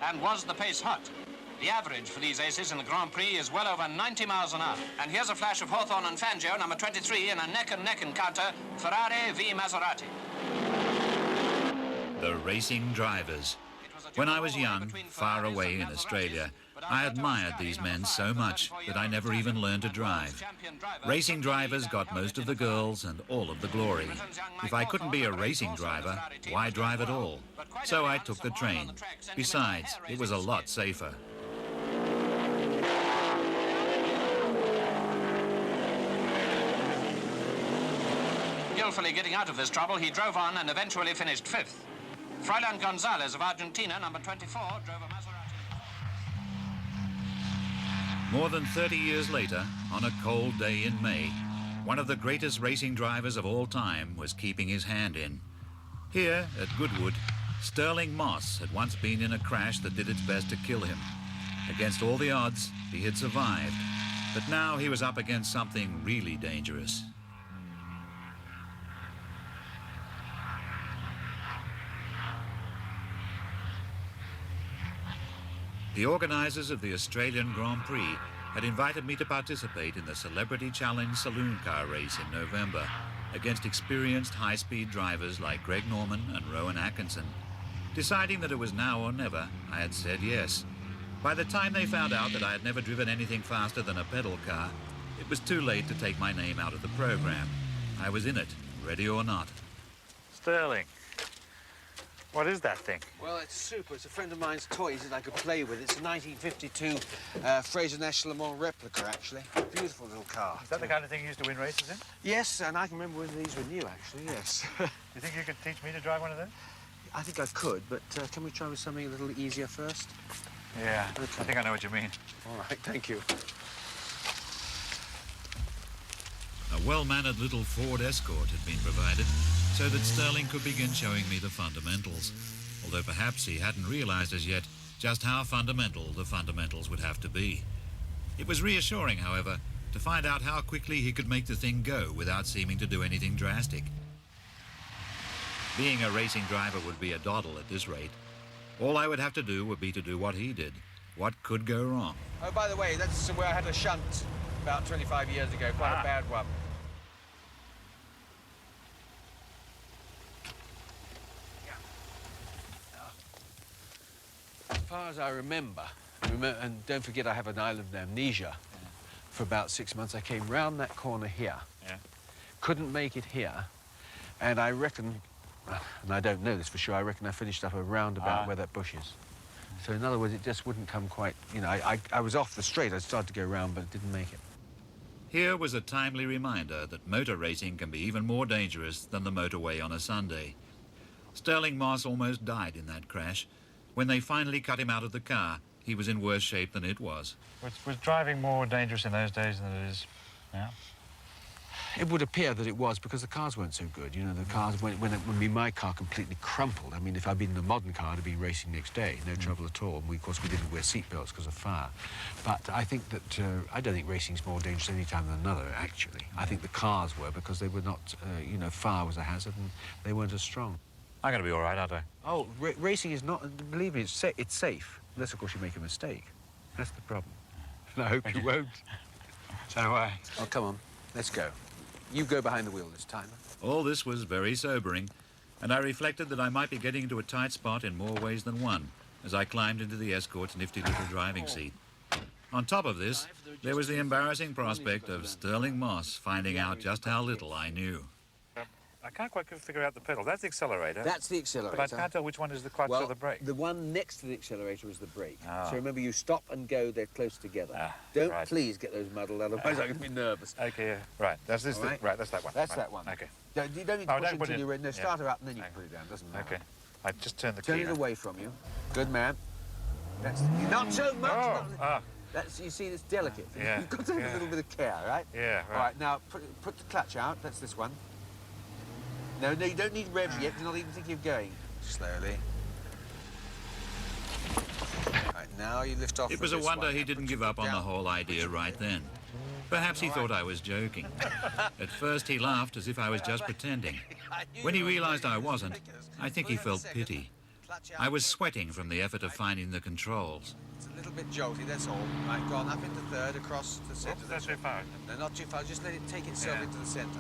And was the pace hot? The average for these aces in the Grand Prix is well over 90 miles an hour. And here's a flash of Hawthorne and Fangio, number 23, in a neck-and-neck encounter, Ferrari v Maserati. The racing drivers. When I was young, far away in Australia, I admired these men so much that I never even learned to drive. Racing drivers got most of the girls and all of the glory. If I couldn't be a racing driver, why drive at all? So I took the train. Besides, it was a lot safer. Skillfully getting out of this trouble, he drove on and eventually finished 5th. Froilan Gonzalez of Argentina, number 24, drove a Maserati. More than 30 years later, on a cold day in May, one of the greatest racing drivers of all time was keeping his hand in. Here, at Goodwood, Sterling Moss had once been in a crash that did its best to kill him. Against all the odds, he had survived. But now he was up against something really dangerous. The organisers of the Australian Grand Prix had invited me to participate in the Celebrity Challenge saloon car race in November against experienced high-speed drivers like Greg Norman and Rowan Atkinson. Deciding that it was now or never, I had said yes. By the time they found out that I had never driven anything faster than a pedal car, it was too late to take my name out of the programme. I was in it, ready or not. Sterling. What is that thing? Well, it's super. It's a friend of mine's toys that I could play with. It's a 1952 Fraser-Nash Le Mans replica, actually. Beautiful little car. Is that the kind of thing you used to win races in? Yes, and I can remember when these were new, actually, yes. You think you could teach me to drive one of those? I think I could, but can we try with something a little easier first? Yeah, okay. I think I know what you mean. All right, thank you. A well-mannered little Ford Escort had been provided so that Sterling could begin showing me the fundamentals, although perhaps he hadn't realised as yet just how fundamental the fundamentals would have to be. It was reassuring, however, to find out how quickly he could make the thing go without seeming to do anything drastic. Being a racing driver would be a doddle at this rate. All I would have to do would be to do what he did. What could go wrong? Oh, by the way, that's where I had a shunt about 25 years ago, quite a bad one. As far as I remember, and don't forget I have an island amnesia, for about 6 months I came round that corner here, couldn't make it here, and I reckon, and I don't know this for sure, I reckon I finished up a roundabout where that bush is. So in other words, it just wouldn't come quite, you know, I was off the straight, I started to go round, but it didn't make it. Here was a timely reminder that motor racing can be even more dangerous than the motorway on a Sunday. Sterling Moss almost died in that crash. When they finally cut him out of the car, he was in worse shape than it was. Was driving more dangerous in those days than it is now? It would appear that it was because the cars weren't so good. You know, the cars, when my car completely crumpled. I mean, if I'd been in a modern car, I'd have been racing next day, no trouble at all. And of course, we didn't wear seatbelts because of fire. But I think that, I don't think racing's more dangerous any time than another, actually. I think the cars were because they were not, you know, fire was a hazard and they weren't as strong. I'm going to be all right, aren't I? Oh, racing is not, believe me, it's safe. Unless, of course, you make a mistake. That's the problem. And I hope you won't. So do I. Oh, come on, let's go. You go behind the wheel this time. All this was very sobering, and I reflected that I might be getting into a tight spot in more ways than one as I climbed into the Escort's nifty little driving seat. On top of this, there was the embarrassing prospect of Sterling Moss finding out just how little I knew. I can't quite figure out the pedal. That's the accelerator. That's the accelerator. But I can't tell which one is the clutch or the brake. The one next to the accelerator is the brake. Oh. So remember, you stop and go, they're close together. Don't please get those muddled, otherwise I'm going to be nervous. Okay, yeah. Right. That's this. Right. Right, that's that one. That's that one. Okay. You don't need to push it until you're in. No, start her up and then you can put it down, doesn't matter. Okay. I just turned the key. Turn it away from you. Good man. That's not so much. That's, you see, it's delicate. Yeah. You've got to have a little bit of care, right? Yeah, right. All right, now put the clutch out. That's this one. No, you don't need revs yet. You're not even thinking of going. Slowly. Right, now you lift off. It was a wonder he didn't give up on the whole idea right then. Perhaps he thought I was joking. At first he laughed as if I was just pretending. When he realised I wasn't, I think he felt pity. I was sweating from the effort of finding the controls. It's a little bit jolty, that's all. Right, go on up into third, across the centre. That's too far. No, not too far. Just let it take itself into the centre.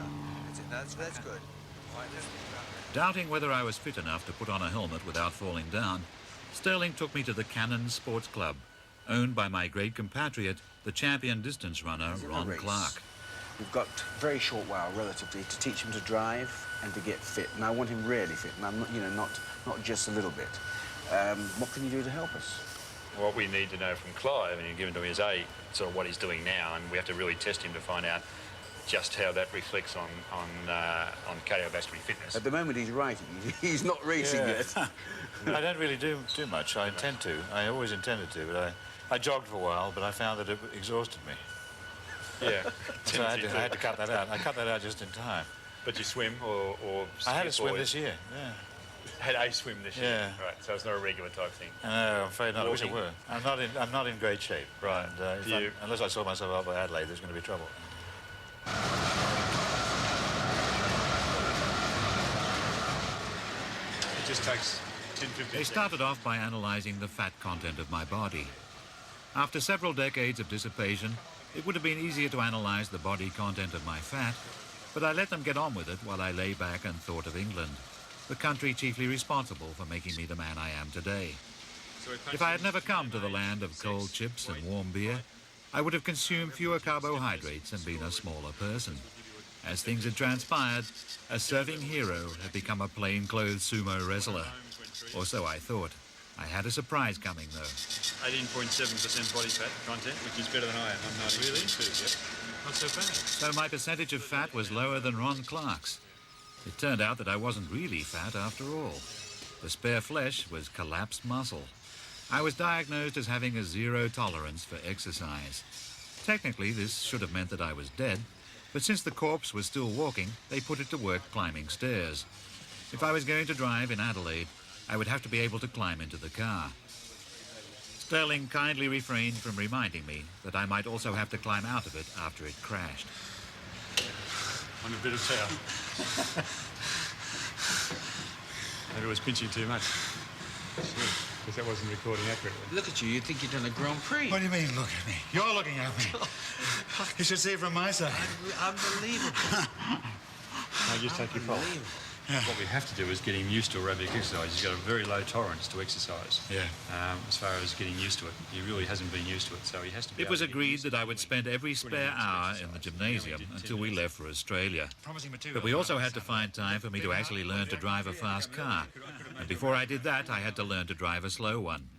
That's it. That's good. Right, Doubting whether I was fit enough to put on a helmet without falling down, Sterling took me to the Cannon Sports Club, owned by my great compatriot, the champion distance runner, Ron Clark. We've got a very short while, relatively, to teach him to drive and to get fit. And I want him really fit, and I'm not, you know, not just a little bit. What can you do to help us? What we need to know from Clive, and given to me, is A, sort of what he's doing now, and we have to really test him to find out just how that reflects on cardiovascular fitness. At the moment he's riding, he's not racing yet. I don't really do much. I intend to. I always intended to, but I jogged for a while, but I found that it exhausted me. Yeah. So I had to cut that out. I cut that out just in time. But you swim or I had a swim this year, yeah. Had a swim this year? Yeah. Right, so it's not a regular type thing. No, I'm afraid not. I wish it were. I'm not in great shape. Right. And, unless I saw myself out by Adelaide, there's going to be trouble. It just takes 10-15 They started off by analysing the fat content of my body. After several decades of dissipation, it would have been easier to analyse the body content of my fat, but I let them get on with it while I lay back and thought of England, the country chiefly responsible for making me the man I am today. If I had never come to the land of cold chips and warm beer, I would have consumed fewer carbohydrates and been a smaller person. As things had transpired, a surfing hero had become a plainclothes sumo wrestler. Or so I thought. I had a surprise coming, though. 18.7% body fat content, which is better than I am. I'm 90.2, really? Yep. Not so bad. So my percentage of fat was lower than Ron Clark's. It turned out that I wasn't really fat after all. The spare flesh was collapsed muscle. I was diagnosed as having a zero tolerance for exercise. Technically, this should have meant that I was dead, but since the corpse was still walking, they put it to work climbing stairs. If I was going to drive in Adelaide, I would have to be able to climb into the car. Sterling kindly refrained from reminding me that I might also have to climb out of it after it crashed. On a bit of towel. Maybe it was pinching too much. Because that wasn't recording accurately. Look at you, you'd think you'd done a Grand Prix. What do you mean, look at me? You're looking at me. You should see it from my side. Unbelievable. No, just take your fault. What we have to do is get him used to aerobic exercise. He's got a very low tolerance to exercise. Yeah. As far as getting used to it. He really hasn't been used to it, so he has to be It was agreed that I would spend every spare hour in the gymnasium until we left for Australia. But we also had to find time for me to actually learn to drive a fast car. And before I did that, I had to learn to drive a slow one.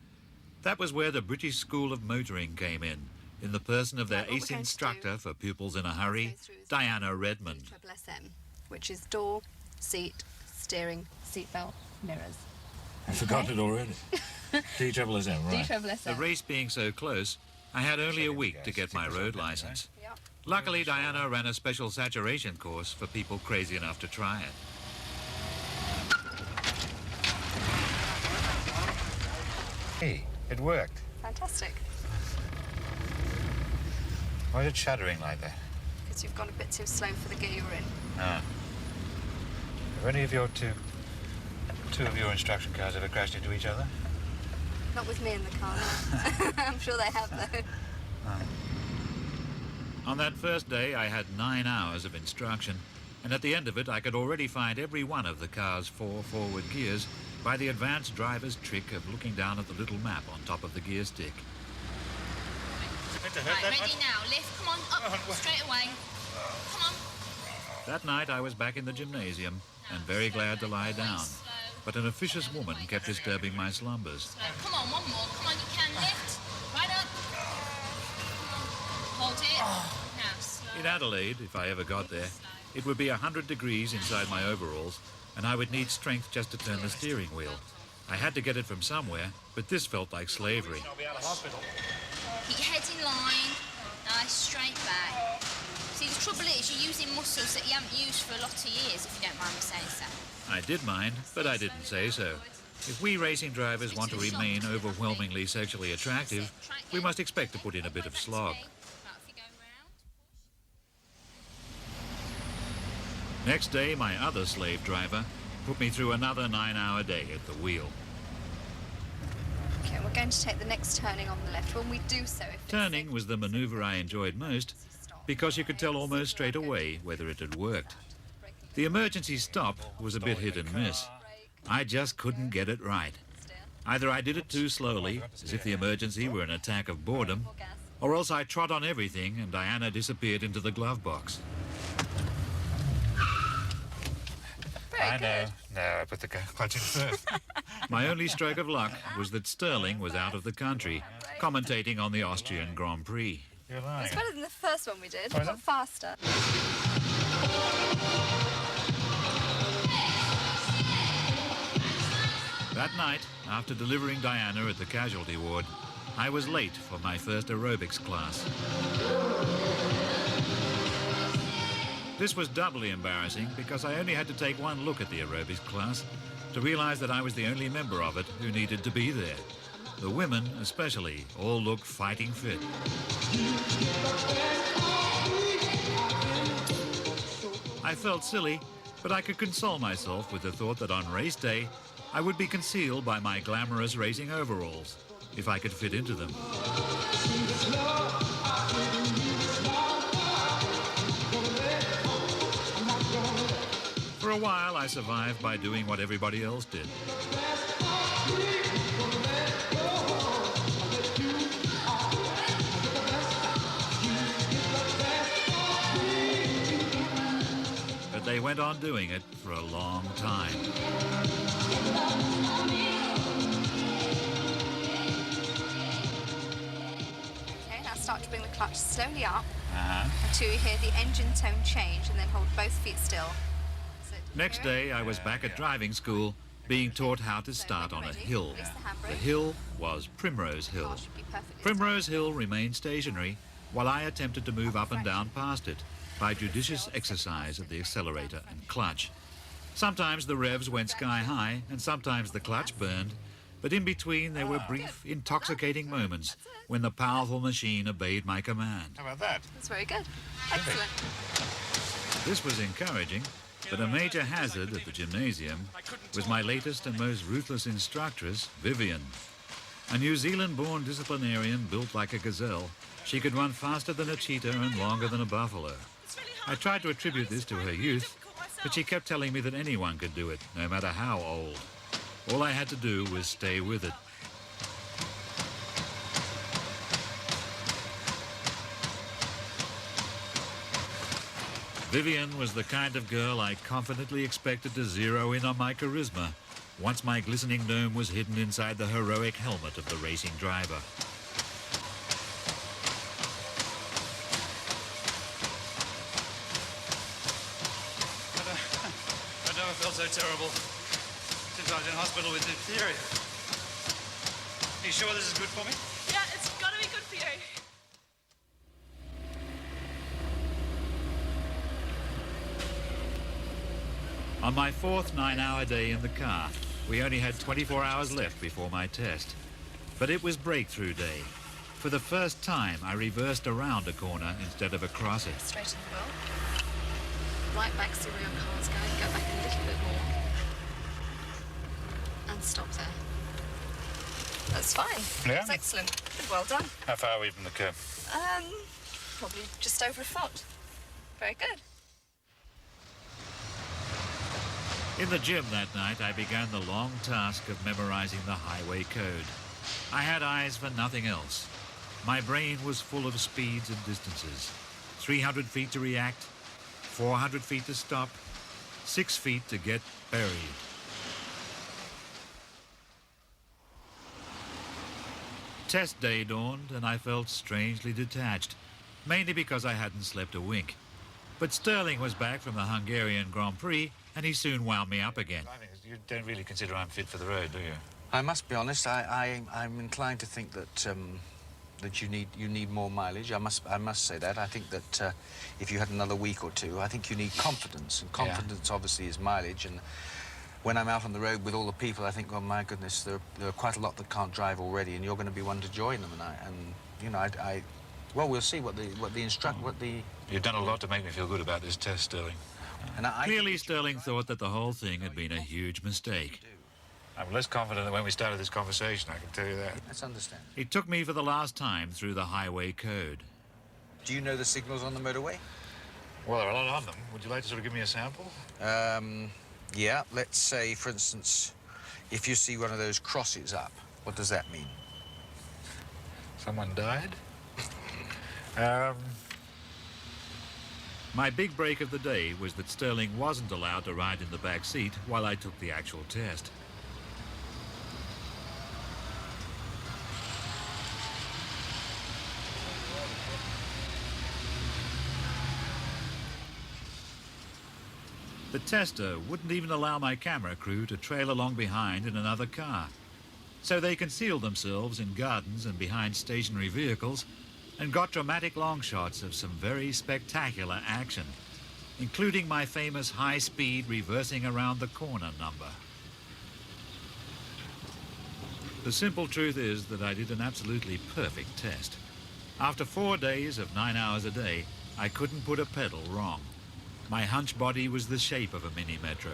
That was where the British School of Motoring came in the person of their ace instructor for pupils in a hurry, Diana Redmond. Which is door, seat, steering, seatbelt, mirrors. I've forgotten it already. D-double-S-M, right. D-double-S-M. The race being so close, I had only a week to get my road license. Luckily, Diana ran a special saturation course for people crazy enough to try it. Hey, it worked. Fantastic. Why is it shuddering like that? Because you've gone a bit too slow for the gear you're in. Ah. Have any of your two of your instruction cars ever crashed into each other? Not with me in the car, no. I'm sure they have, though. On that first day, I had 9 hours of instruction, and at the end of it, I could already find every one of the car's 4 forward gears by the advanced driver's trick of looking down at the little map on top of the gear stick. Right, ready now. Lift, come on, up, straight away. Come on. That night, I was back in the gymnasium and very glad to lie down. But an officious woman kept disturbing my slumbers. Come on, one more. Come on, you can lift. Right up. Hold it. Now, slow. In Adelaide, if I ever got there, it would be 100 degrees inside my overalls, and I would need strength just to turn the steering wheel. I had to get it from somewhere, but this felt like slavery. Keep your head in line. Nice, straight back. See, the trouble is you're using muscles that you haven't used for a lot of years, if you don't mind me saying so. I did mind, but I didn't say so. If we racing drivers want to remain overwhelmingly sexually attractive, we must expect to put in a bit of slog. Next day, my other slave driver put me through another 9-hour day at the wheel. going to take the next turning on the left. When we do so... Turning was the manoeuvre I enjoyed most because you could tell almost straight away whether it had worked. The emergency stop was a bit hit and miss. I just couldn't get it right. Either I did it too slowly, as if the emergency were an attack of boredom, or else I trod on everything and Diana disappeared into the glove box. Very good. No, I put the clutch in first. My only stroke of luck was that Sterling was out of the country, commentating on the Austrian Grand Prix. You're lying. It's better than the first one we did, Oh, is but it? faster. That night, after delivering Diana at the casualty ward, I was late for my first aerobics class. This was doubly embarrassing because I only had to take one look at the aerobics class to realize that I was the only member of it who needed to be there. The women, especially, all looked fighting fit. I felt silly, but I could console myself with the thought that on race day, I would be concealed by my glamorous racing overalls, if I could fit into them. For a while, I survived by doing what everybody else did. But they went on doing it for a long time. Okay, now start to bring the clutch slowly up until you hear the engine tone change, and then hold both feet still. Next day, I was back at driving school, being taught how to start on a hill. The hill was Primrose Hill. Primrose Hill remained stationary while I attempted to move up and down past it by judicious exercise of the accelerator and clutch. Sometimes the revs went sky high and sometimes the clutch burned, but in between there were brief, intoxicating moments when the powerful machine obeyed my command. How about that? That's very good. Excellent. This was encouraging, but a major hazard at the gymnasium was my latest and most ruthless instructress, Vivian. A New Zealand-born disciplinarian built like a gazelle, she could run faster than a cheetah and longer than a buffalo. I tried to attribute this to her youth, but she kept telling me that anyone could do it, no matter how old. All I had to do was stay with it. Vivian was the kind of girl I confidently expected to zero in on my charisma once my glistening dome was hidden inside the heroic helmet of the racing driver. I never felt so terrible since I was in hospital with diphtheria. Are you sure this is good for me? Yeah, it's gotta be good for you. On my fourth 9-hour day in the car, we only had 24 hours left before my test. But it was breakthrough day. For the first time, I reversed around a corner instead of across it. Straighten the wheel. Right back, see where your car's going. Go back a little bit more. And stop there. That's fine. Yeah? That's excellent. Well done. How far are we from the curb? Probably just over a foot. Very good. In the gym that night, I began the long task of memorizing the highway code. I had eyes for nothing else. My brain was full of speeds and distances. 300 feet to react, 400 feet to stop, 6 feet to get buried. Test day dawned and I felt strangely detached, mainly because I hadn't slept a wink. But Sterling was back from the Hungarian Grand Prix and he soon wound me up again. You don't really consider I'm fit for the road, do you? I must be honest. I'm inclined to think that that you need more mileage. I must say that. I think that if you had another week or two, I think you need confidence, and confidence obviously is mileage. And when I'm out on the road with all the people, I think, oh my goodness, there are quite a lot that can't drive already, and you're going to be one to join them. And you know, well, we'll see what the You've done a lot to make me feel good about this test, Sterling. And Clearly, Sterling thought that the whole thing had been a huge mistake. I'm less confident than when we started this conversation, I can tell you that. Let's understand. It took me for the last time through the highway code. Do you know the signals on the motorway? Well, there are a lot of them. Would you like to sort of give me a sample? Yeah, let's say, for instance, if you see one of those crosses up, what does that mean? Someone died? My big break of the day was that Sterling wasn't allowed to ride in the back seat while I took the actual test. The tester wouldn't even allow my camera crew to trail along behind in another car. So they concealed themselves in gardens and behind stationary vehicles and got dramatic long shots of some very spectacular action, including my famous high-speed reversing around the corner number. The simple truth is that I did an absolutely perfect test. After 4 days of 9 hours a day, I couldn't put a pedal wrong. My hunch body was the shape of a mini metro.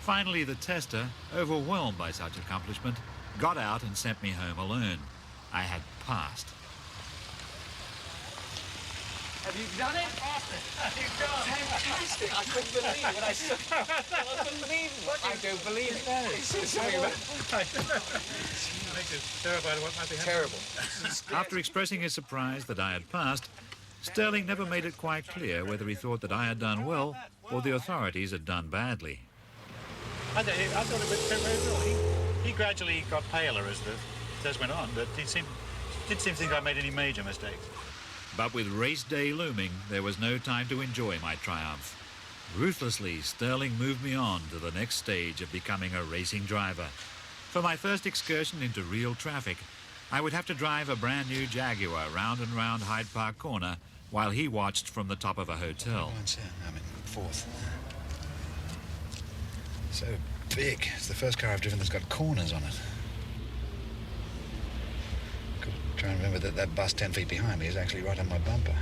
Finally, the tester, overwhelmed by such accomplishment, got out and sent me home alone. I had passed. Have you done it? Have you done it? Fantastic. I couldn't believe it when I saw it. Unbelievable. I don't believe it. No. It's something about it. Makes us terrified of what might be happening. Terrible. After expressing his surprise that I had passed, Sterling never made it quite clear whether he thought that I had done well or the authorities had done badly. I thought it went very well. He gradually got paler as the test went on, but didn't seem to think I made any major mistakes. But with race day looming, there was no time to enjoy my triumph. Ruthlessly, Sterling moved me on to the next stage of becoming a racing driver. For my first excursion into real traffic, I would have to drive a brand new Jaguar round and round Hyde Park Corner while he watched from the top of a hotel. I'm in fourth. So big. It's the first car I've driven that's got corners on it. Try and remember that that bus 10 feet behind me is actually right on my bumper.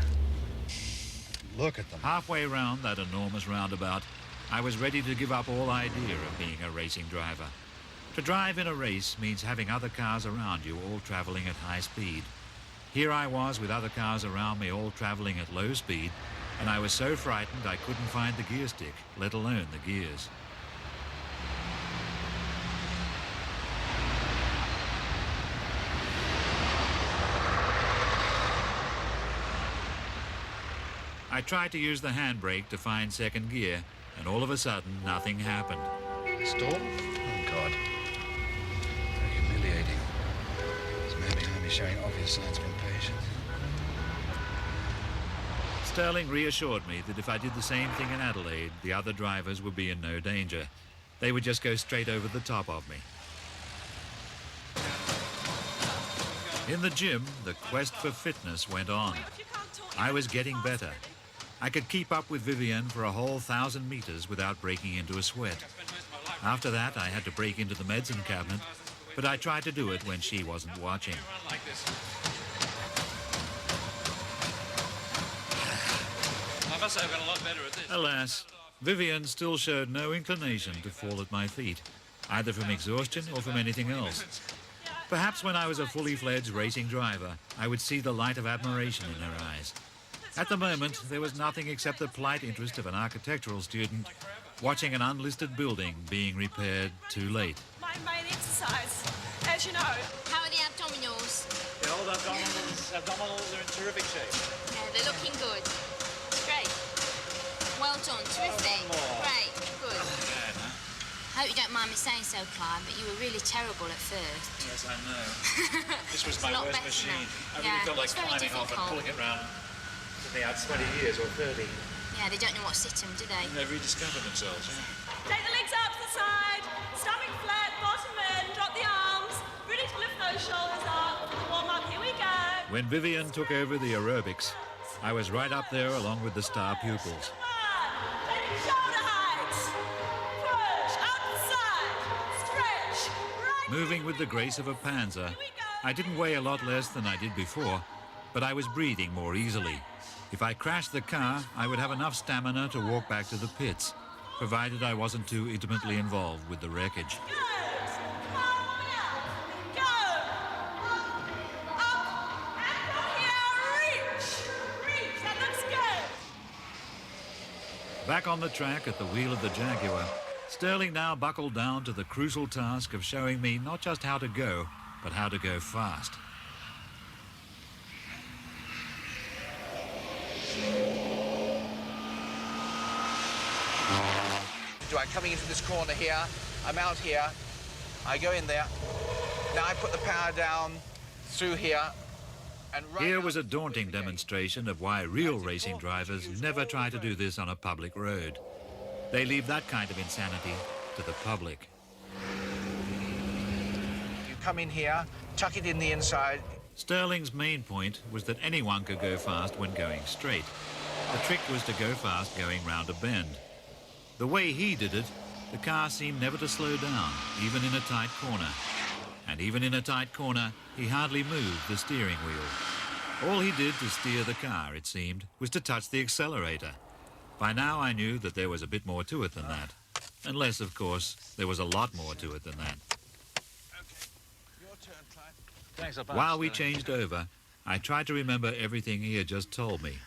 Look at them. Halfway round that enormous roundabout, I was ready to give up all idea of being a racing driver. To drive in a race means having other cars around you all traveling at high speed. Here I was with other cars around me all traveling at low speed, and I was so frightened I couldn't find the gear stick, let alone the gears. I tried to use the handbrake to find second gear, and all of a sudden, nothing happened. Stall? Oh, God. Very humiliating. There's a man behind me showing obvious signs of impatience. Sterling reassured me that if I did the same thing in Adelaide, the other drivers would be in no danger. They would just go straight over the top of me. In the gym, the quest for fitness went on. I was getting better. I could keep up with Vivienne for a whole 1,000 meters without breaking into a sweat. After that, I had to break into the medicine cabinet, but I tried to do it when she wasn't watching. I must say I've got a lot better at this. Alas, Vivienne still showed no inclination to fall at my feet, either from exhaustion or from anything else. Perhaps when I was a fully fledged racing driver, I would see the light of admiration in her eyes. At the moment, there was nothing except the polite interest of an architectural student watching an unlisted building being repaired too late. My main exercise, as you know. How are the abdominals? The old abdominals are in terrific shape. Yeah, they're looking good. Great. Well done, terrific. Great, good. I hope you don't mind me saying so, Clive, but you were really terrible at first. Yes, I know. This was my It's a lot worst better machine. now. I really Yeah, felt like it's very climbing off and difficult. pulling it round. Took me out 20 years or 30. Yeah, they don't know what sit 'em, do they? And they've rediscovered themselves, yeah. Take the legs out to the side, stomach flat, bottom in, drop the arms. Ready to lift those shoulders up for the warm-up. Here we go. When Vivienne took over the aerobics, I was right up there along with the star pupils. Taking shoulder heights. Push, out the side, stretch, right. Moving with the grace of a panzer, I didn't weigh a lot less than I did before, but I was breathing more easily. If I crashed the car, I would have enough stamina to walk back to the pits, provided I wasn't too intimately involved with the wreckage. Good. Back on the track at the wheel of the Jaguar, Sterling now buckled down to the crucial task of showing me not just how to go, but how to go fast. I'm coming into this corner here, I'm out here, I go in there, now I put the power down through here, and right Here was a daunting demonstration of why real racing drivers never try to do this on a public road. They leave that kind of insanity to the public. You come in here, tuck it in the inside. Sterling's main point was that anyone could go fast when going straight. The trick was to go fast going round a bend. The way he did it, the car seemed never to slow down, even in a tight corner. And even in a tight corner, he hardly moved the steering wheel. All he did to steer the car, it seemed, was to touch the accelerator. By now I knew that there was a bit more to it than that. Unless, of course, there was a lot more to it than that. Okay, your turn, Clive. Thanks a bunch. While we changed over, I tried to remember everything he had just told me.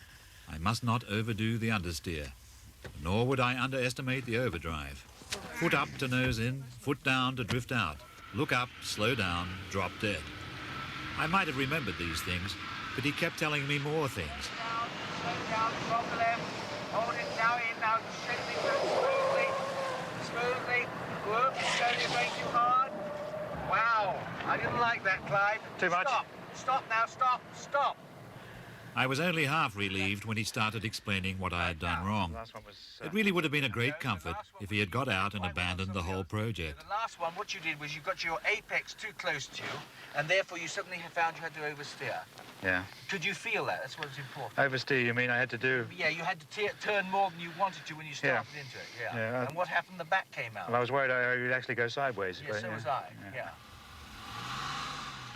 I must not overdo the understeer, nor would I underestimate the overdrive. Foot up to nose in, foot down to drift out. Look up, slow down, drop dead. I might have remembered these things, but he kept telling me more things. Slow down, drop the left, hold it now in, now straight things out smoothly, whoop, slowly going too hard. Wow, I didn't like that, Clive. Too much? Stop now, stop. I was only half relieved when he started explaining what I had done wrong. It really would have been a great comfort if he had got out and abandoned the whole project. The last one, what you did was you got your apex too close to you, and therefore you suddenly found you had to oversteer. Yeah. Could you feel that? That's what's important. Oversteer, you mean I had to do? Yeah, you had to turn more than you wanted to when you started into it, yeah. And what happened? The back came out. Well, I was worried I would actually go sideways. Yeah, so was I, yeah.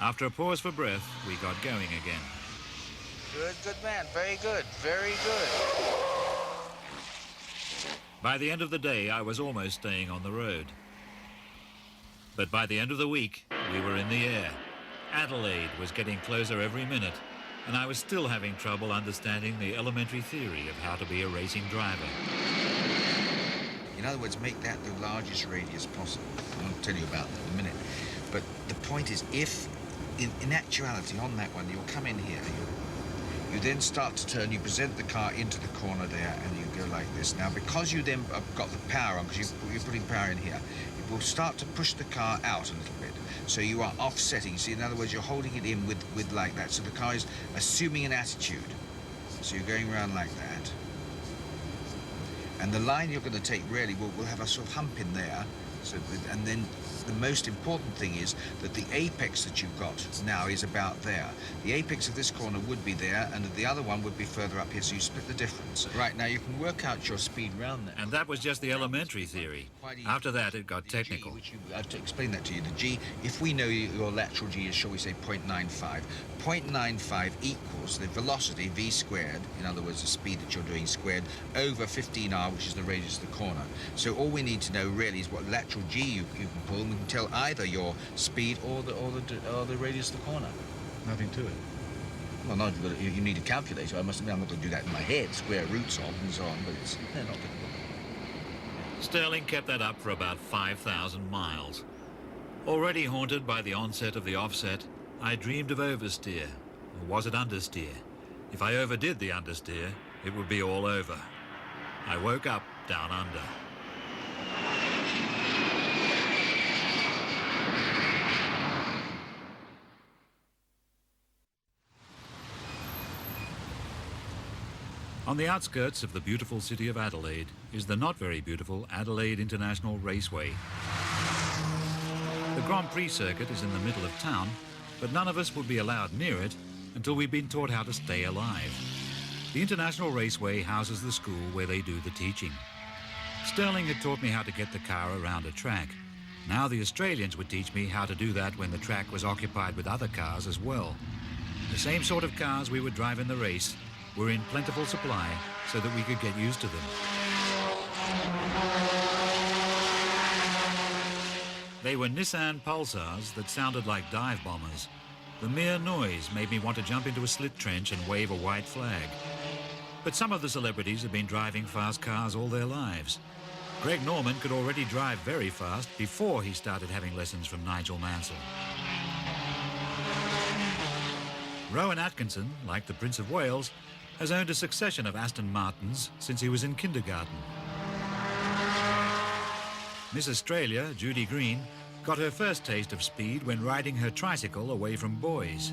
After a pause for breath, we got going again. Good man. Very good, very good. By the end of the day, I was almost staying on the road. But by the end of the week, we were in the air. Adelaide was getting closer every minute, and I was still having trouble understanding the elementary theory of how to be a racing driver. In other words, make that the largest radius possible. I'll tell you about that in a minute. But the point is, if, in actuality, on that one, you'll come in here, you then start to turn, you present the car into the corner there, and you go like this. Now, because you then have got the power on, because you're putting power in here, it will start to push the car out a little bit. So you are offsetting. See, in other words, you're holding it in with like that. So the car is assuming an attitude. So you're going around like that. And the line you're going to take really will have a sort of hump in there. So, and then the most important thing is that the apex that you've got now is about there. The apex of this corner would be there, and the other one would be further up here, so you split the difference. Right, now you can work out your speed round there. And that was just the elementary theory. After that, it got technical. I have to explain that to you. The G, if we know your lateral G is, shall we say, 0.95, 0.95 equals the velocity, v squared, in other words, the speed that you're doing squared, over 15r, which is the radius of the corner. So all we need to know really is what lateral G you can pull, and we can tell either your speed or the radius of the corner. Nothing to it. Well, no, you need a calculator. I must admit, I'm not going to do that in my head, square roots of and so on, but they're not difficult. Sterling kept that up for about 5,000 miles. Already haunted by the onset of the offset, I dreamed of oversteer, or was it understeer? If I overdid the understeer, it would be all over. I woke up down under. On the outskirts of the beautiful city of Adelaide is the not very beautiful Adelaide International Raceway. The Grand Prix circuit is in the middle of town, but none of us would be allowed near it until we'd been taught how to stay alive. The International Raceway houses the school where they do the teaching. Sterling had taught me how to get the car around a track. Now the Australians would teach me how to do that when the track was occupied with other cars as well. The same sort of cars we would drive in the race were in plentiful supply so that we could get used to them. They were Nissan Pulsars that sounded like dive bombers. The mere noise made me want to jump into a slit trench and wave a white flag. But some of the celebrities have been driving fast cars all their lives. Greg Norman could already drive very fast before he started having lessons from Nigel Mansell. Rowan Atkinson, like the Prince of Wales, has owned a succession of Aston Martins since he was in kindergarten. Miss Australia, Judy Green, got her first taste of speed when riding her tricycle away from boys.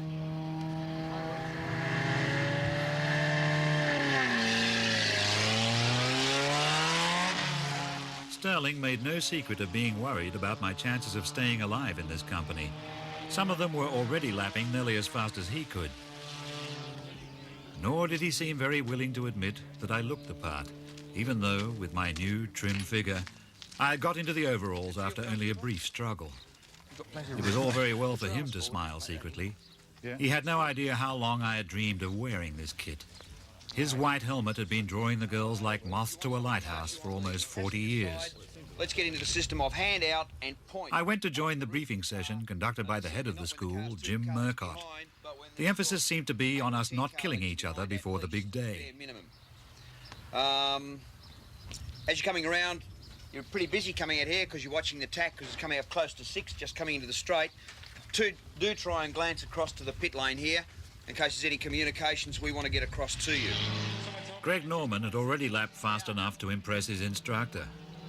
Sterling made no secret of being worried about my chances of staying alive in this company. Some of them were already lapping nearly as fast as he could. Nor did he seem very willing to admit that I looked the part, even though, with my new trim figure, I got into the overalls after only a brief struggle. It was all very well for him to smile secretly. He had no idea how long I had dreamed of wearing this kit. His white helmet had been drawing the girls like moths to a lighthouse for almost 40 years. Let's get into the system of hand out and point. I went to join the briefing session conducted by the head of the school, Jim Murcott. The emphasis seemed to be on us not killing each other before the big day. As you're coming around, you're pretty busy coming out here because you're watching the tack because it's coming up close to 6, just coming into the straight. Do try and glance across to the pit lane here in case there's any communications we want to get across to you. Greg Norman had already lapped fast enough to impress his instructor.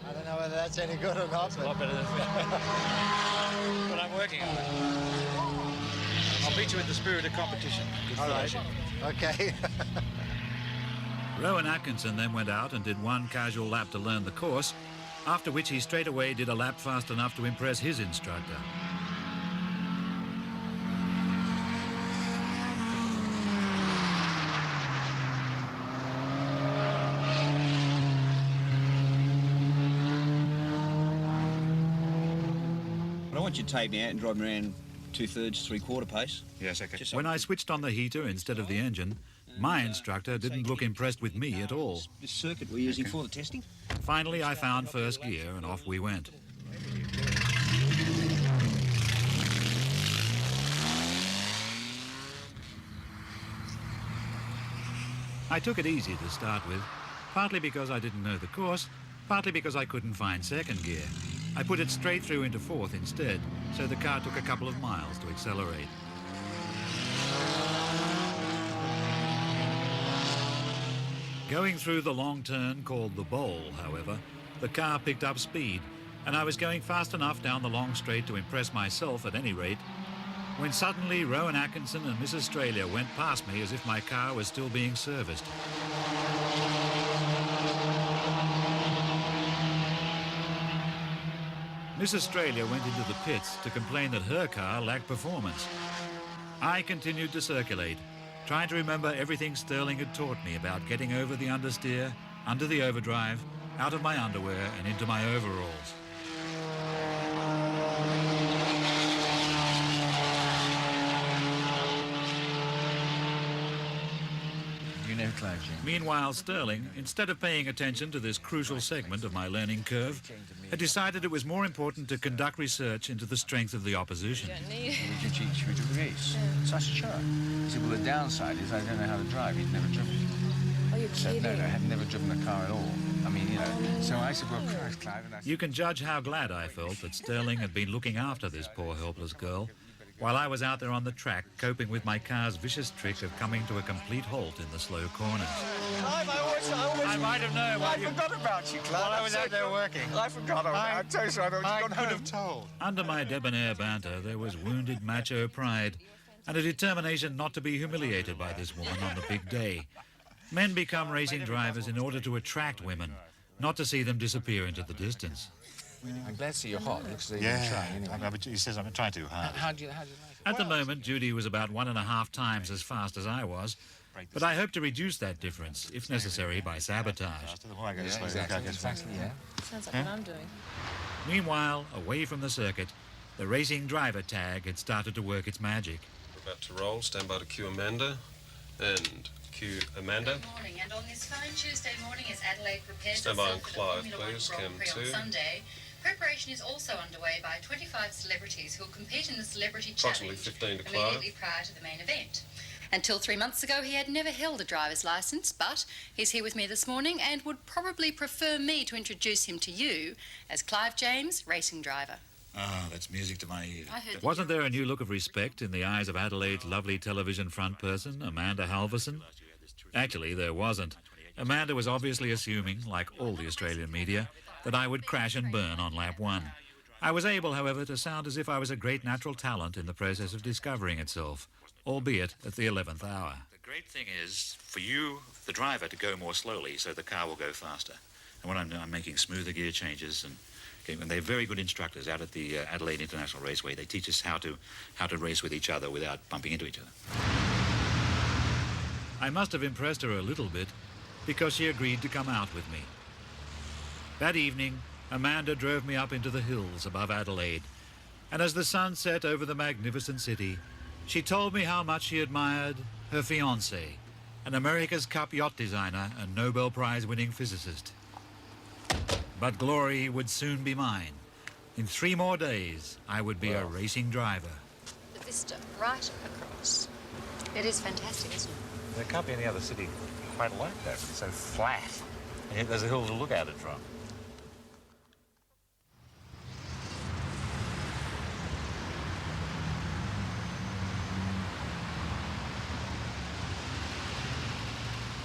I don't know whether that's any good or not. It's a lot better than but I'm working on it. I'll beat you in the spirit of competition. Good all right. Okay. Rowan Atkinson then went out and did one casual lap to learn the course, after which he straight away did a lap fast enough to impress his instructor. I want you to take me out and drive me around 2/3, 3/4 pace. Yes, okay. When I switched on the heater instead of the engine, my instructor didn't look impressed with me at all. This circuit we're using for the testing. Finally, I found first gear and off we went. I took it easy to start with, partly because I didn't know the course, partly because I couldn't find second gear. I put it straight through into fourth instead, so the car took a couple of miles to accelerate. Going through the long turn called the Bowl, however, the car picked up speed, and I was going fast enough down the long straight to impress myself at any rate, when suddenly Rowan Atkinson and Miss Australia went past me as if my car was still being serviced. Miss Australia went into the pits to complain that her car lacked performance. I continued to circulate, trying to remember everything Sterling had taught me about getting over the understeer, under the overdrive, out of my underwear and into my overalls. You know Clive, Jim. Meanwhile, Sterling, instead of paying attention to this crucial segment of my learning curve, had decided it was more important to conduct research into the strength of the opposition. Should we do the race? Such a sure. He said, well, the downside is I don't know how to drive. He'd never driven. Oh, you're kidding? No, I had never driven a car at all. I mean, you know, so I said, well, Christ, Clive, and I said, You can judge how glad I felt that Sterling had been looking after this poor helpless girl, while I was out there on the track coping with my car's vicious trick of coming to a complete halt in the slow corners. Clive, I might have known. I forgot about you, Clive. While I was out there working. I forgot about you. I'm so sorry. I could have told. Under my debonair banter, there was wounded macho pride and a determination not to be humiliated by this woman on the big day. Men become racing drivers in order to attract women, not to see them disappear into the distance. I'm glad to see you're hot. Looks like Yeah, you're trying anyway. but he says I'm trying too hard. How do you like it? At the moment, Judy was about 1.5 times as fast as I was, but I hope to reduce that difference, if necessary, by sabotage. Exactly, yeah. Sounds like what I'm doing. Meanwhile, away from the circuit, the racing driver tag had started to work its magic. We're about to roll. Stand by to cue Amanda. And cue Amanda. Good morning, and on this fine Tuesday morning as Adelaide prepares Stand by on herself for Clive, the Formula please. One Cam Grand Prix 2. on Sunday, preparation is also underway by 25 celebrities who will compete in the Celebrity Approximately Challenge 15 to Clive. immediately prior to the main event. Until 3 months ago, he had never held a driver's licence, but he's here with me this morning and would probably prefer me to introduce him to you as Clive James, racing driver. Ah, that's music to my ears. Wasn't there a new look of respect in the eyes of Adelaide's lovely television front person, Amanda Halverson? Actually, there wasn't. Amanda was obviously assuming, like all the Australian media, that I would crash and burn on lap 1. I was able, however, to sound as if I was a great natural talent in the process of discovering itself, albeit at the 11th hour. The great thing is for you, the driver, to go more slowly so the car will go faster. And when I'm making smoother gear changes, and they're very good instructors out at the Adelaide International Raceway. They teach us how to race with each other without bumping into each other. I must have impressed her a little bit because she agreed to come out with me. That evening, Amanda drove me up into the hills above Adelaide, and as the sun set over the magnificent city, she told me how much she admired her fiancé, an America's Cup yacht designer and Nobel Prize-winning physicist. But glory would soon be mine. In 3 more days, I would be a racing driver. The vista right across. It is fantastic, isn't it? There can't be any other city quite like that. It's so flat. And yet there's a hill to look at it from.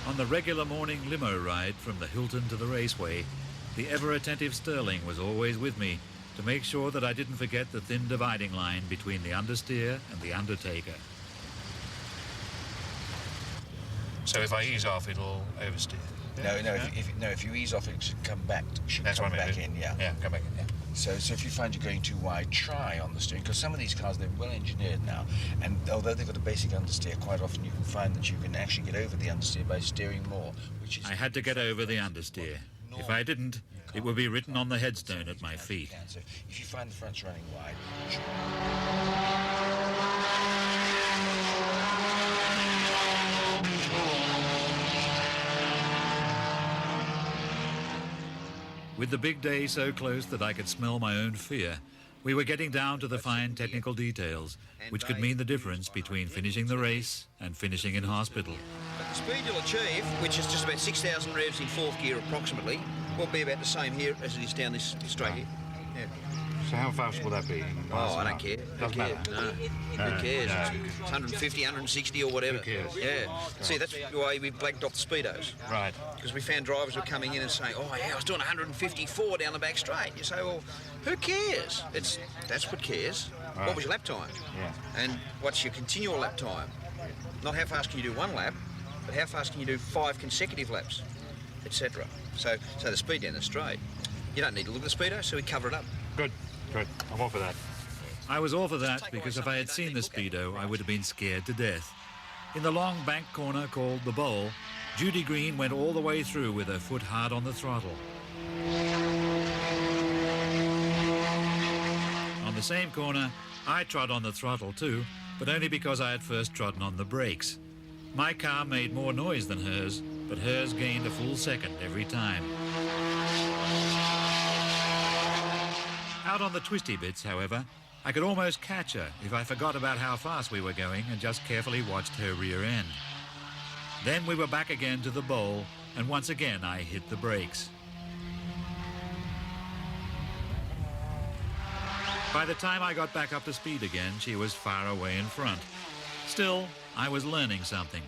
On the regular morning limo ride from the Hilton to the raceway, the ever-attentive Sterling was always with me to make sure that I didn't forget the thin dividing line between the understeer and the undertaker. So if I ease off, it'll oversteer? If you ease off, it should come back. Come back in. Yeah, come back in. Yeah. So if you find you're going too wide, try on the steering, because some of these cars, they're well engineered now, and although they've got a basic understeer, quite often you can find that you can actually get over the understeer by steering more, which is... I had to get over the understeer. If I didn't, it would be written on the headstone at my feet. So if you find the front's running wide... With the big day so close that I could smell my own fear, we were getting down to the fine technical details, which could mean the difference between finishing the race and finishing in hospital. But the speed you'll achieve, which is just about 6,000 revs in 4th gear approximately, will be about the same here as it is down this straight here. Yeah. So how fast will that be? Oh, I don't care. Doesn't matter. No. Who cares? It's 150, 160 or whatever. Who cares? Yeah. See, that's the way we blanked off the speedos. Right. Because we found drivers were coming in and saying, oh, yeah, I was doing 154 down the back straight. You say, well, who cares? That's what cares. Right. What was your lap time? Yeah. And what's your continual lap time? Not how fast can you do 1 lap, but how fast can you do 5 consecutive laps, etc. So the speed down the straight, you don't need to look at the speedo, so we cover it up. Good. I'm all for that. I was all for that because if I had seen the speedo, I would have been scared to death. In the long bank corner called the Bowl, Judy Green went all the way through with her foot hard on the throttle. On the same corner, I trod on the throttle too, but only because I had first trodden on the brakes. My car made more noise than hers, but hers gained a full second every time. Out on the twisty bits, however, I could almost catch her if I forgot about how fast we were going and just carefully watched her rear end. Then we were back again to the Bowl, and once again I hit the brakes. By the time I got back up to speed again, she was far away in front. Still, I was learning something.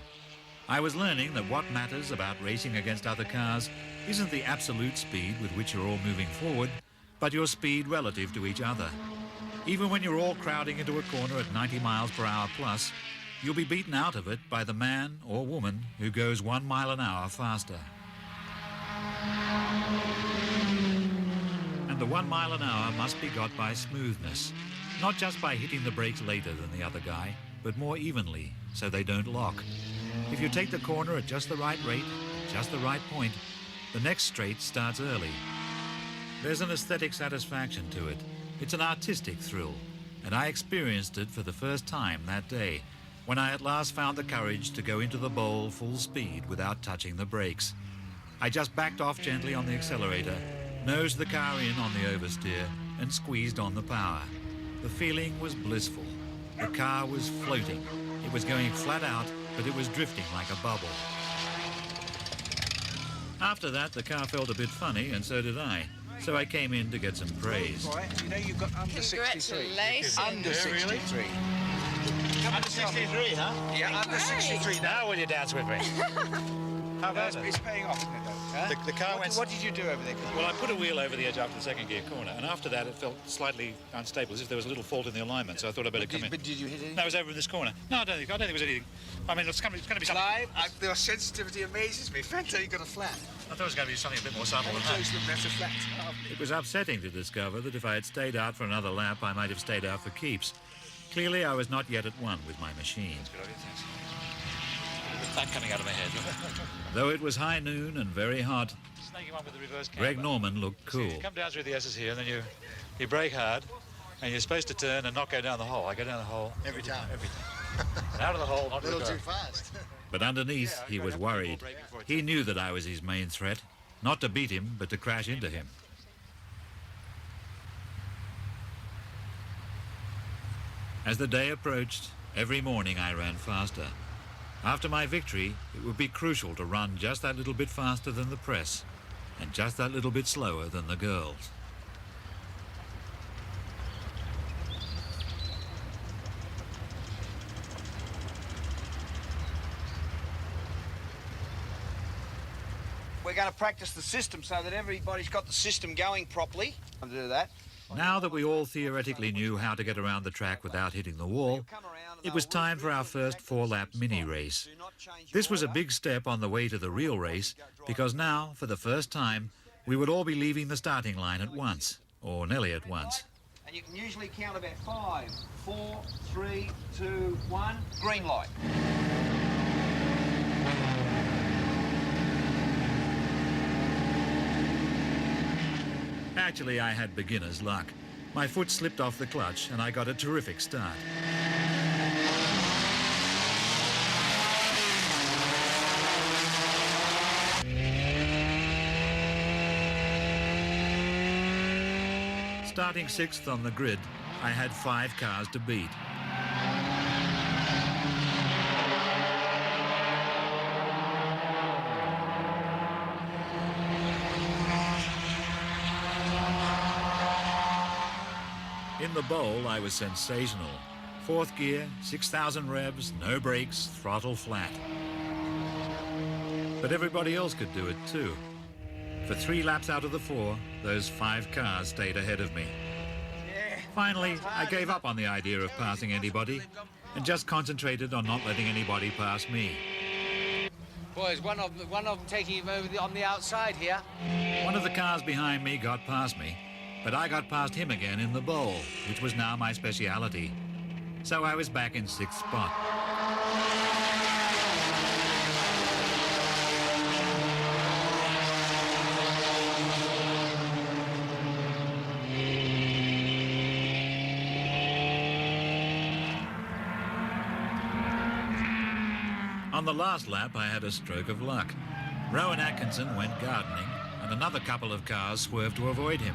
I was learning that what matters about racing against other cars isn't the absolute speed with which you're all moving forward, but your speed relative to each other. Even when you're all crowding into a corner at 90 miles per hour plus, you'll be beaten out of it by the man or woman who goes 1 mile an hour faster. And the 1 mile an hour must be got by smoothness, not just by hitting the brakes later than the other guy, but more evenly so they don't lock. If you take the corner at just the right rate, just the right point, the next straight starts early. There's an aesthetic satisfaction to it. It's an artistic thrill, and I experienced it for the first time that day, when I at last found the courage to go into the Bowl full speed without touching the brakes. I just backed off gently on the accelerator, nosed the car in on the oversteer, and squeezed on the power. The feeling was blissful. The car was floating, It was going flat out, but it was drifting like a bubble. After that, the car felt a bit funny, and so did I. So I came in to get some praise. You know you've got under 63. Congratulations. Under 63. Under 63, huh? Yeah, under 63. Now will you dance with me? How about It's paying off, isn't it, though? Huh? The car went... What did you do over there? Well, I put a wheel over the edge after the second gear corner, and after that it felt slightly unstable, as if there was a little fault in the alignment, so I thought I'd better come in. But did you hit it? No, it was over in this corner. No, I don't think it was anything. I mean, it's going to be something... Clive, your sensitivity amazes me. Fancy you got a flat. I thought it was going to be something a bit more subtle than that. That's a flat. It was upsetting to discover that if I had stayed out for another lap, I might have stayed out for keeps. Clearly, I was not yet at one with my machine. That's a good idea, thanks. That coming out of my head. Though it was high noon and very hot, Snaking one with the reverse camber. Greg Norman looked cool. You come down through the S's here, and then you brake hard, and you're supposed to turn and not go down the hole. I go down the hole Every time. Every time. And out of the hole, not A little too fast. But underneath, he was worried. He knew that I was his main threat. Not to beat him, but to crash into him. As the day approached, every morning I ran faster. After my victory, it would be crucial to run just that little bit faster than the press, and just that little bit slower than the girls. We're going to practice the system so that everybody's got the system going properly. I'll do that. Now that we all theoretically knew how to get around the track without hitting the wall, it was time for our first 4-lap mini race. This was a big step on the way to the real race, because now, for the first time, we would all be leaving the starting line at once, or nearly at once. And you can usually count about 5, 4, 3, 2, 1. Green light. Actually, I had beginner's luck. My foot slipped off the clutch and I got a terrific start. Starting 6th on the grid, I had 5 cars to beat. In the bowl, I was sensational. 4th gear, 6,000 revs, no brakes, throttle flat. But everybody else could do it too. For 3 laps out of the 4, those 5 cars stayed ahead of me. Finally, I gave up on the idea of passing anybody and just concentrated on not letting anybody pass me. Boys, one of them taking him over on the outside here. One of the cars behind me got past me, but I got past him again in the bowl, which was now my speciality. So I was back in 6th spot. On the last lap, I had a stroke of luck. Rowan Atkinson went gardening, and another couple of cars swerved to avoid him.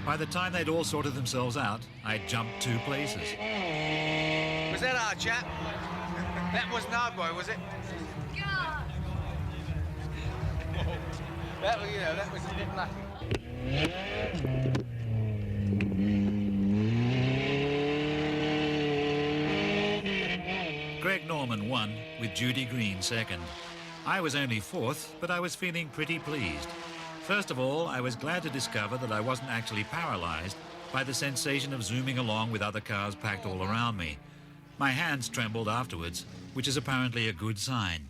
By the time they'd all sorted themselves out, I'd jumped 2 places. Was that our chap? That wasn't our boy, was it? God. That was, that was a bit lucky. Greg Norman won, with Judy Green second. I was only 4th, but I was feeling pretty pleased. First of all, I was glad to discover that I wasn't actually paralyzed by the sensation of zooming along with other cars packed all around me. My hands trembled afterwards, which is apparently a good sign.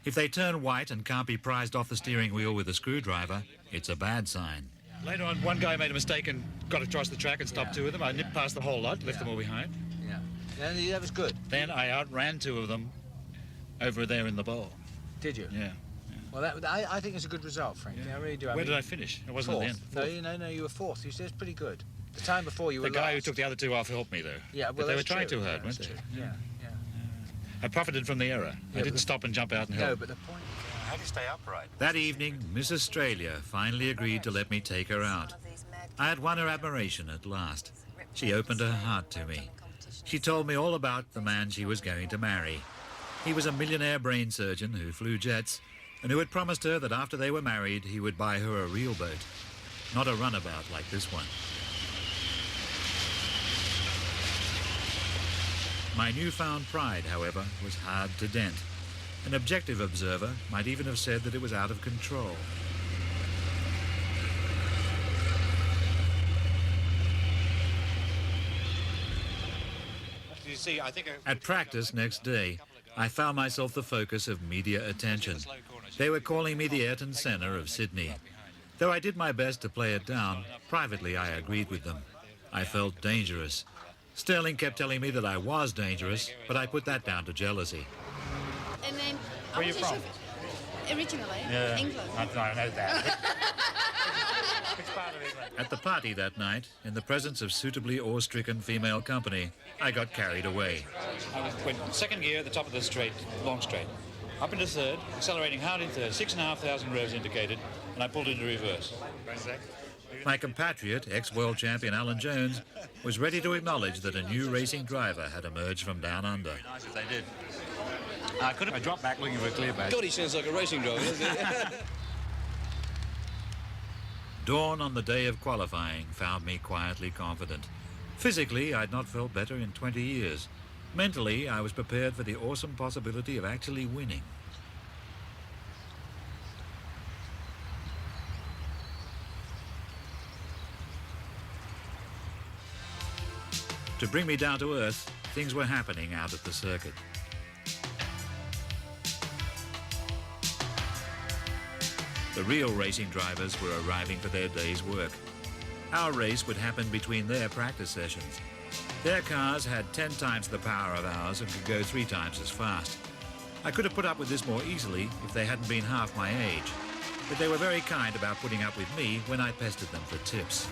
If they turn white and can't be prized off the steering wheel with a screwdriver, it's a bad sign. Later on, one guy made a mistake and got across the track and stopped 2 of them. I nipped past the whole lot, left them all behind. Yeah, that was good. Then I outran 2 of them over there in the bowl. Did you? Yeah. Well, I think it's a good result, frankly. I really do. Where did I finish? I wasn't at the end. No, you were 4th. You said it's pretty good. The time before you were The guy who last. took the other 2 off helped me, though. Yeah, well, but they were that's trying true. too hard, weren't That's they? true. Yeah. I profited from the error. I didn't stop and jump out and help. No, but the point... How do you stay upright? That evening, Miss Australia finally agreed to let me take her out. I had won her admiration at last. She opened her heart to me. She told me all about the man she was going to marry. He was a millionaire brain surgeon who flew jets and who had promised her that after they were married, he would buy her a real boat, not a runabout like this one. My newfound pride, however, was hard to dent. An objective observer might even have said that it was out of control. You see, I think At practice next day, I found myself the focus of media attention. They were calling me the Ayrton Senna of Sydney. Though I did my best to play it down, privately I agreed with them. I felt dangerous. Sterling kept telling me that I was dangerous, but I put that down to jealousy. And then, Where are you from? Originally, Yeah. England. I know that. Which part of England? At the party that night, in the presence of suitably awe-stricken female company, I got carried away. I went second gear at the top of the straight, long straight. Up into third, accelerating hard in third, 6,500 revs indicated, and I pulled into reverse. My compatriot, ex-world champion Alan Jones, was ready to acknowledge that a new racing driver had emerged from down under. Nice if they did. I could have dropped back looking for a clear badge. God, he sounds like a racing driver, doesn't he? Dawn on the day of qualifying found me quietly confident. Physically, I'd not felt better in 20 years. Mentally, I was prepared for the awesome possibility of actually winning. To bring me down to earth, things were happening out at the circuit. The real racing drivers were arriving for their day's work. Our race would happen between their practice sessions. Their cars had 10 times the power of ours and could go 3 times as fast. I could have put up with this more easily if they hadn't been half my age, but they were very kind about putting up with me when I pestered them for tips.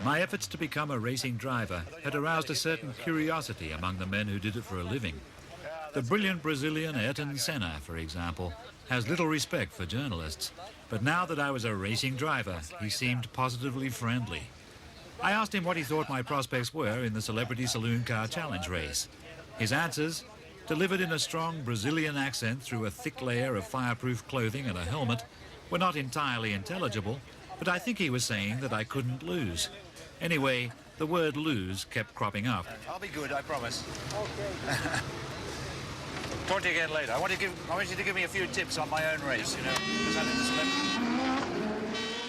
My efforts to become a racing driver had aroused a certain curiosity among the men who did it for a living. The brilliant Brazilian Ayrton Senna, for example, has little respect for journalists, but now that I was a racing driver, he seemed positively friendly. I asked him what he thought my prospects were in the Celebrity Saloon Car Challenge race. His answers, delivered in a strong Brazilian accent through a thick layer of fireproof clothing and a helmet, were not entirely intelligible, but I think he was saying that I couldn't lose. Anyway, the word lose kept cropping up. I'll be good, I promise. Okay. Talk to you again later. I want you to give me a few tips on my own race, you know, because I'm in the celebrity.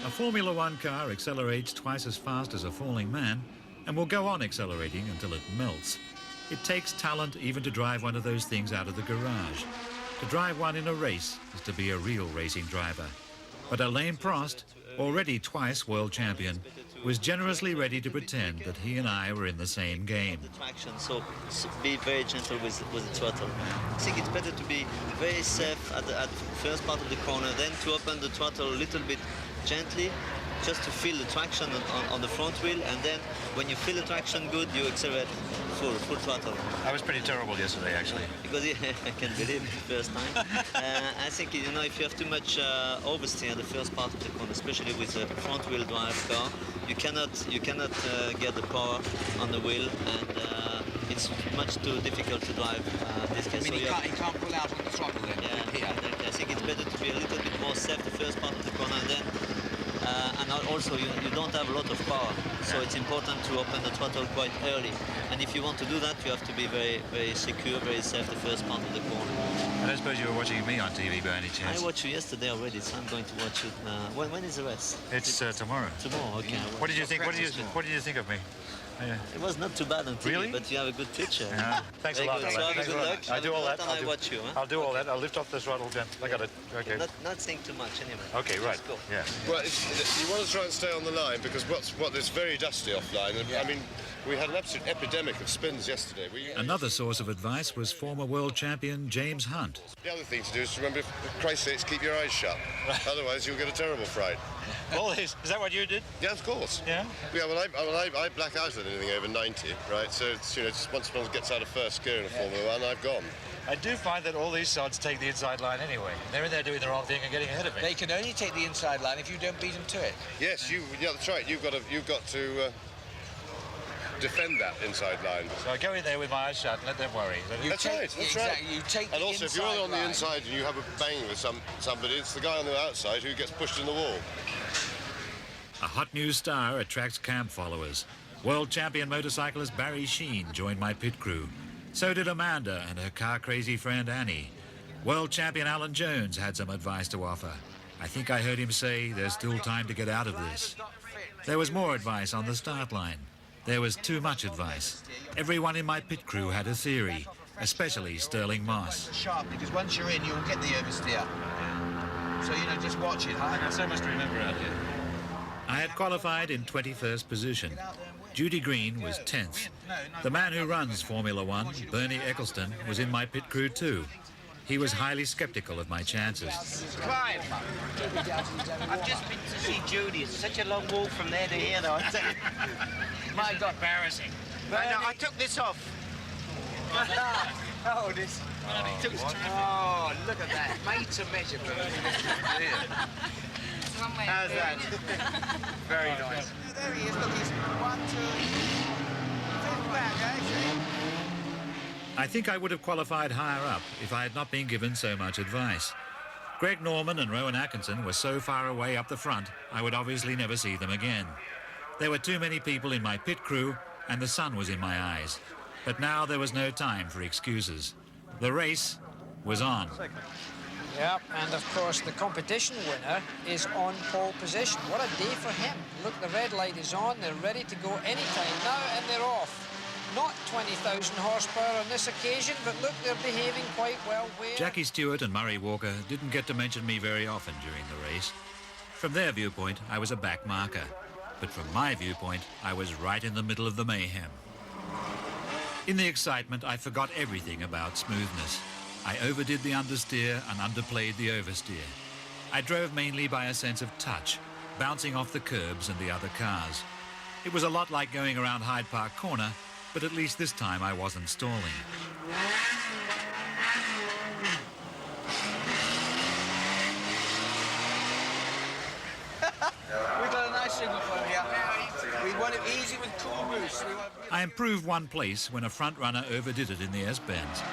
A Formula One car accelerates twice as fast as a falling man and will go on accelerating until it melts. It takes talent even to drive one of those things out of the garage. To drive one in a race is to be a real racing driver. But Alain Prost, already twice world champion, was generously ready to pretend that he and I were in the same game. Traction, so be very gentle with the throttle. I think it's better to be very safe at the first part of the corner, then to open the throttle a little bit gently, just to feel the traction on the front wheel, and then when you feel the traction good, you accelerate full throttle. I was pretty terrible yesterday, actually. Because I can believe it the first time. I think, you know, if you have too much oversteer the first part of the corner, especially with a front-wheel drive car, you cannot get the power on the wheel, and it's much too difficult to drive this case. I mean, he can't pull out on the throttle then? Yeah, I think it's better to be a little bit more safe the first part of the corner, and then and also you don't have a lot of power, so it's important to open the throttle quite early. And if you want to do that, you have to be very, very secure, very safe the first part of the corner. I don't suppose you were watching me on TV by any chance? I watched you yesterday already, so I'm going to watch it. When is the race? It's tomorrow. Tomorrow, okay. What did you think? What did you think of me? It was not too bad on TV, Really? but you have a good picture. Yeah. Thanks a lot. Good. So Thanks good a lot. luck. I'll do all that. I watch you, huh? I'll do all that. I'll lift off the throttle, Jen. I got it. Okay. Not think too much anyway. Okay, right. Let's go. Yeah. Well, you want to try and stay on the line because it's very dusty offline. And, I mean, we had an absolute epidemic of spins yesterday. Another source of advice was former world champion James Hunt. The other thing to do is to remember, for Christ's sakes, keep your eyes shut. Otherwise, you'll get a terrible fright. All this. Is that what you did? Yeah, of course. Yeah? Yeah, well, I black out at anything over 90, right? So, it's, just once one gets out of first gear in a Formula One, I've gone. I do find that all these sods take the inside line anyway. They're in there doing the wrong thing and getting ahead of it. They can only take the inside line if you don't beat them to it. Yes, yeah, that's right. You've got to defend that inside line. So I go in there with my eyes shut and let them worry. That's right. You take and also, if you're on the inside and you have a bang with somebody, it's the guy on the outside who gets pushed in the wall. A hot new star attracts camp followers. World champion motorcyclist Barry Sheen joined my pit crew. So did Amanda and her car-crazy friend Annie. World champion Alan Jones had some advice to offer. I think I heard him say there's still time to get out of this. There was more advice on the start line. There was too much advice. Everyone in my pit crew had a theory, especially Sterling Moss. Sharp, because once you're in, you'll get the oversteer. So, just watch it. There's so much to remember out here. I had qualified in 21st position. Judy Green was 10th. The man who runs Formula One, Bernie Eccleston, was in my pit crew too. He was highly skeptical of my chances. Clive, I've just been to see Judy. It's such a long walk from there to here, though. My God, embarrassing. I took this off. Oh, this. Oh, look at that. Made to measure, Bernie. How's that? Very nice. There he is. Look, he's 1, 2, 5th back, eh? I think I would have qualified higher up if I had not been given so much advice. Greg Norman and Rowan Atkinson were so far away up the front, I would obviously never see them again. There were too many people in my pit crew, and the sun was in my eyes. But now there was no time for excuses. The race was on. Yep, and of course the competition winner is on pole position. What a day for him. Look, the red light is on, they're ready to go anytime now, and they're off. Not 20,000 horsepower on this occasion, but look, they're behaving quite well. Jackie Stewart and Murray Walker didn't get to mention me very often during the race. From their viewpoint, I was a back marker. But from my viewpoint, I was right in the middle of the mayhem. In the excitement, I forgot everything about smoothness. I overdid the understeer and underplayed the oversteer. I drove mainly by a sense of touch, bouncing off the curbs and the other cars. It was a lot like going around Hyde Park Corner, but at least this time I wasn't stalling. We've got a nice signal from here. We want it easy with cool roofs. I improved one place when a front runner overdid it in the S-bends.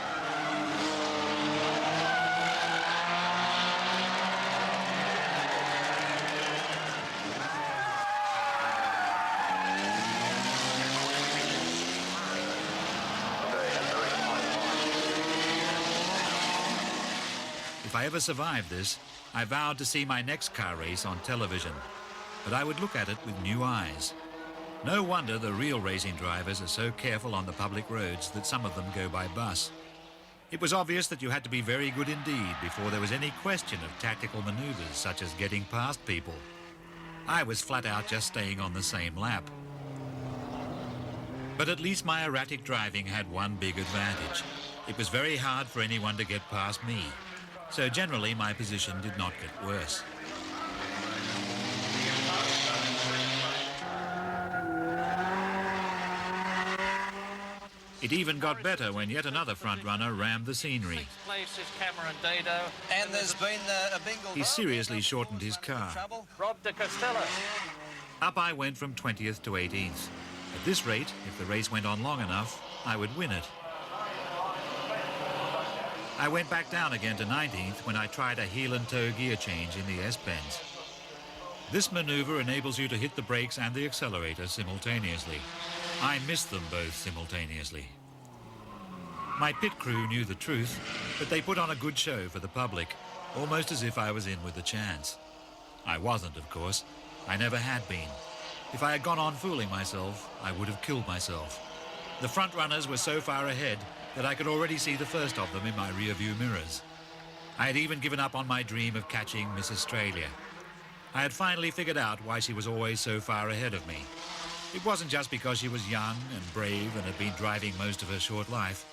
If I ever survived this, I vowed to see my next car race on television, but I would look at it with new eyes. No wonder the real racing drivers are so careful on the public roads that some of them go by bus. It was obvious that you had to be very good indeed before there was any question of tactical maneuvers such as getting past people. I was flat out just staying on the same lap. But at least my erratic driving had one big advantage. It was very hard for anyone to get past me. So generally, my position did not get worse. It even got better when yet another front runner rammed the scenery. Place is Cameron Dado. And there's been a bingle. He seriously shortened his car. Rob de Costello. Up I went from 20th to 18th. At this rate, if the race went on long enough, I would win it. I went back down again to 19th when I tried a heel and toe gear change in the S-bends. This maneuver enables you to hit the brakes and the accelerator simultaneously. I missed them both simultaneously. My pit crew knew the truth, but they put on a good show for the public, almost as if I was in with a chance. I wasn't, of course. I never had been. If I had gone on fooling myself, I would have killed myself. The front runners were so far ahead that I could already see the first of them in my rear-view mirrors. I had even given up on my dream of catching Miss Australia. I had finally figured out why she was always so far ahead of me. It wasn't just because she was young and brave and had been driving most of her short life.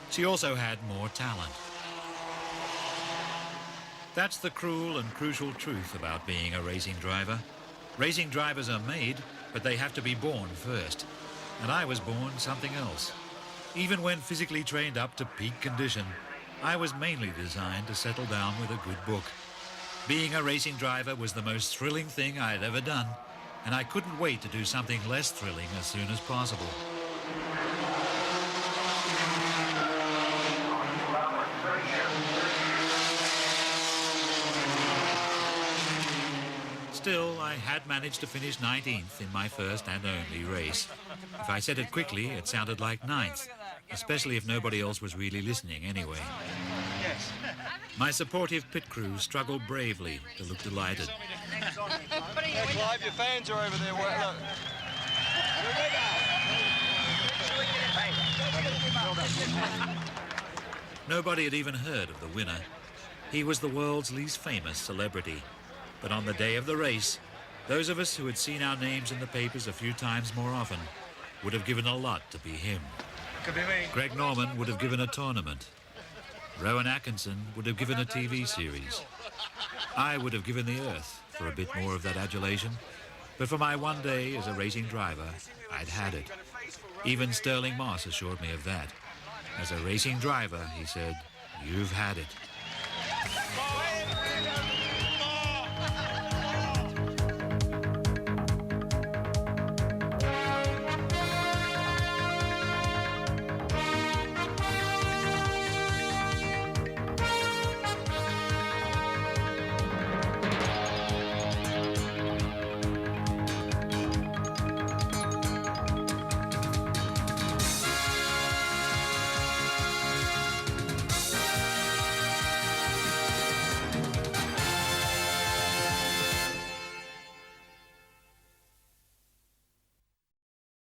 She also had more talent. That's the cruel and crucial truth about being a racing driver. Racing drivers are made, but they have to be born first. And I was born something else. Even when physically trained up to peak condition, I was mainly designed to settle down with a good book. Being a racing driver was the most thrilling thing I had ever done, and I couldn't wait to do something less thrilling as soon as possible. Still, I had managed to finish 19th in my first and only race. If I said it quickly, it sounded like 9th, especially if nobody else was really listening anyway. Yes. My supportive pit crew struggled bravely to look delighted. Yeah, Clive, your fans are over there. Look. Nobody had even heard of the winner. He was the world's least famous celebrity. But on the day of the race, those of us who had seen our names in the papers a few times more often would have given a lot to be him. Could be me. Greg Norman would have given a tournament. Rowan Atkinson would have given a TV series. I would have given the earth for a bit more of that adulation. But for my one day as a racing driver, I'd had it. Even Sterling Moss assured me of that. As a racing driver, he said, "You've had it."